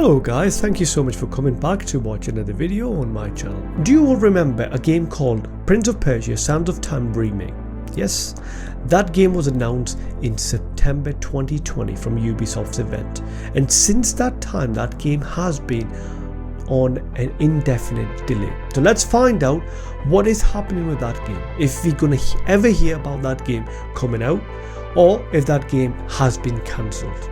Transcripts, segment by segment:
Hello guys, thank you so much for coming back to watch another video on my channel. Do you all remember a game called Prince of Persia Sands of Time Remake? Yes, that game was announced in September 2020 from Ubisoft's event, and since that time that game has been on an indefinite delay. So let's find out what is happening with that game, if we're gonna ever hear about that game coming out, or if that game has been cancelled.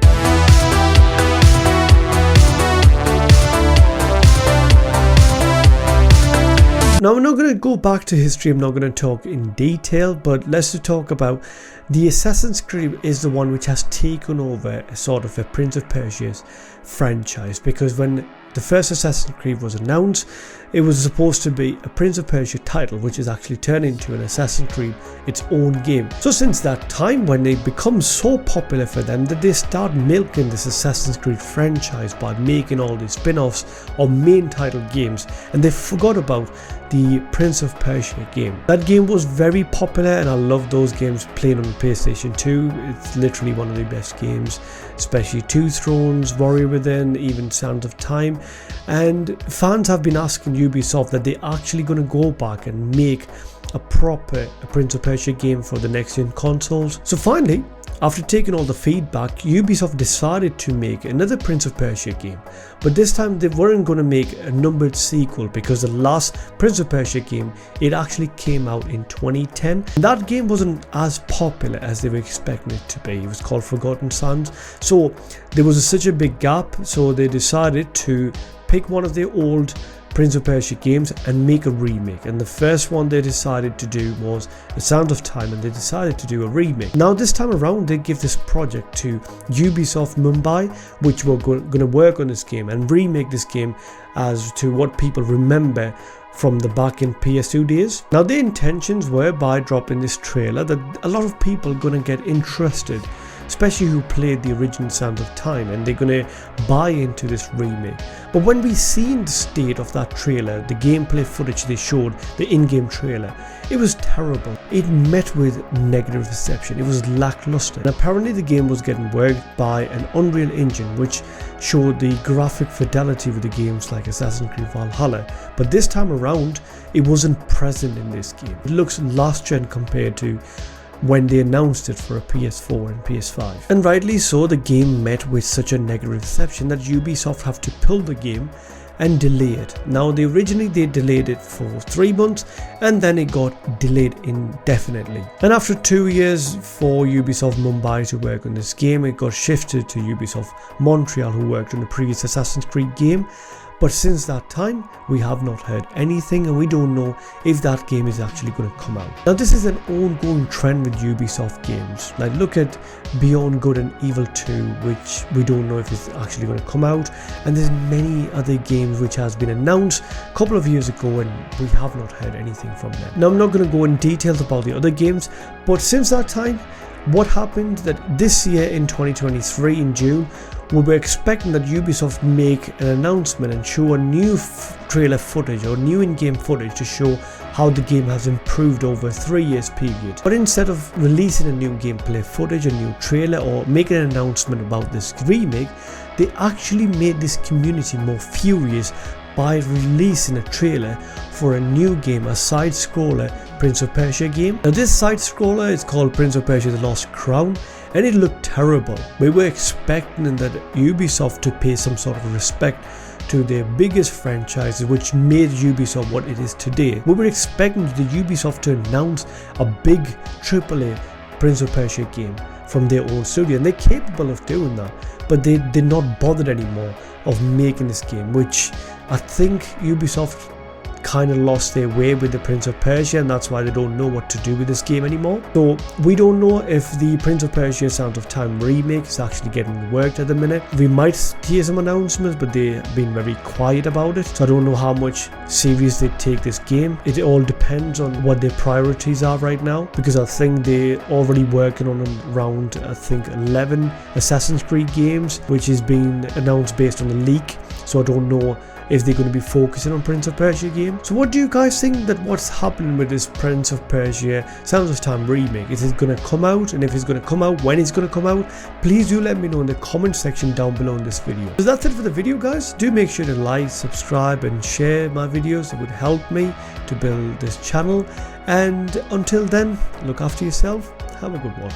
Now I'm not going to go back to history, I'm not going to talk in detail, but let's just talk about the Assassin's Creed is the one which has taken over a sort of a Prince of Persia's franchise, because when the first Assassin's Creed was announced, it was supposed to be a Prince of Persia title, which is actually turned into an Assassin's Creed its own game. So since that time, when they become so popular for them that they start milking this Assassin's Creed franchise by making all these spin-offs or main title games, and they forgot about the Prince of Persia game. That game was very popular and I love those games playing on PlayStation 2. It's literally one of the best games, especially Two Thrones, Warrior Within, even Sands of Time. And fans have been asking Ubisoft that they're actually going to go back and make a proper Prince of Persia game for the next gen consoles. So finally, after taking all the feedback, Ubisoft decided to make another Prince of Persia game, but this time they weren't going to make a numbered sequel, because the last Prince of Persia game, it actually came out in 2010. That game wasn't as popular as they were expecting it to be. It was called Forgotten Sands, so there was such a big gap, so they decided to pick one of their old Prince of Persia games and make a remake, and the first one they decided to do was the Sands of Time, and they decided to do a remake. Now this time around they give this project to Ubisoft Mumbai, which were going to work on this game and remake this game as to what people remember from the back in PS2 days. Now their intentions were, by dropping this trailer, that a lot of people are going to get interested, especially who played the original Sands of Time, and they're going to buy into this remake. But when we seen the state of that trailer, the gameplay footage they showed, the in-game trailer, it was terrible. It met with negative reception. It was lackluster. And apparently the game was getting worked by an Unreal Engine, which showed the graphic fidelity with the games like Assassin's Creed Valhalla. But this time around, it wasn't present in this game. It looks last gen compared to when they announced it for a PS4 and PS5. And rightly so, the game met with such a negative reception that Ubisoft have to pull the game and delay it. Now originally they delayed it for 3 months, and then it got delayed indefinitely. And after 2 years for Ubisoft Mumbai to work on this game, it got shifted to Ubisoft Montreal, who worked on the previous Assassin's Creed game. But since that time, we have not heard anything, and we don't know if that game is actually going to come out. Now this is an ongoing trend with Ubisoft games. Like look at Beyond Good and Evil 2, which we don't know if it's actually going to come out. And there's many other games which has been announced a couple of years ago and we have not heard anything from them. Now I'm not going to go in details about the other games, but since that time, what happened that this year in 2023 in June, we were expecting that Ubisoft make an announcement and show a new trailer footage or new in-game footage to show how the game has improved over a 3 years period. But instead of releasing a new gameplay footage, a new trailer, or making an announcement about this remake, they actually made this community more furious by releasing a trailer for a new game, a side-scroller Prince of Persia game. Now this side-scroller is called Prince of Persia The Lost Crown, and it looked terrible. We were expecting that Ubisoft to pay some sort of respect to their biggest franchises, which made Ubisoft what it is today. We were expecting the Ubisoft to announce a big AAA Prince of Persia game from their own studio, and they're capable of doing that, but they did not bother anymore of making this game, which I think Ubisoft kind of lost their way with the Prince of Persia, and that's why they don't know what to do with this game anymore. So we don't know if the Prince of Persia Sands of Time remake is actually getting worked at the minute. We might hear some announcements, but they've been very quiet about it, so I don't know how much serious they take this game. It all depends on what their priorities are right now, because I think they're already working on around 11 Assassin's Creed games, which is being announced based on a leak. So I don't know if they're going to be focusing on Prince of Persia game. So what do you guys think that what's happening with this Prince of Persia Sands of Time remake? Is it going to come out? And if it's going to come out, when it's going to come out? Please do let me know in the comment section down below in this video. So that's it for the video, guys. Do make sure to like, subscribe and share my videos. It would help me to build this channel. And until then, look after yourself. Have a good one.